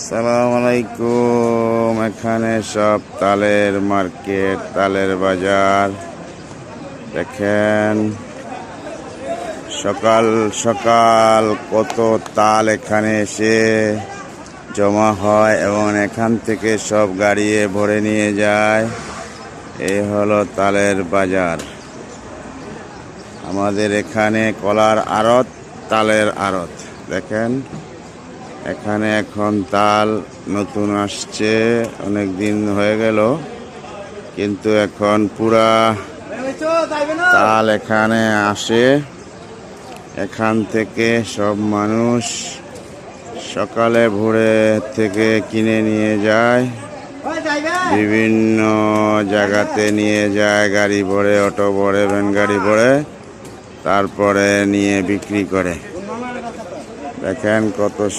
সালাম আলাইকুম। এখানে সব তালের মার্কেট, তালের বাজার। দেখেন সকাল সকাল কত তাল এখানে এসে জমা হয় এবং এখান থেকে সব গাড়িয়ে ভরে নিয়ে যায়। এই হলো তালের বাজার। আমাদের এখানে কলার আড়ত, তালের আড়ত। দেখেন এখানে এখন তাল নতুন আসছে, অনেক দিন হয়ে গেল, কিন্তু এখন পুরা তাল এখানে আসে। এখান থেকে সব মানুষ সকালে ভোরে থেকে কিনে নিয়ে যায়, বিভিন্ন জায়গাতে নিয়ে যায়, গাড়ি ভরে, অটো ভরে, ভ্যান গাড়ি ভরে, তারপরে নিয়ে বিক্রি করে। দেখেন কত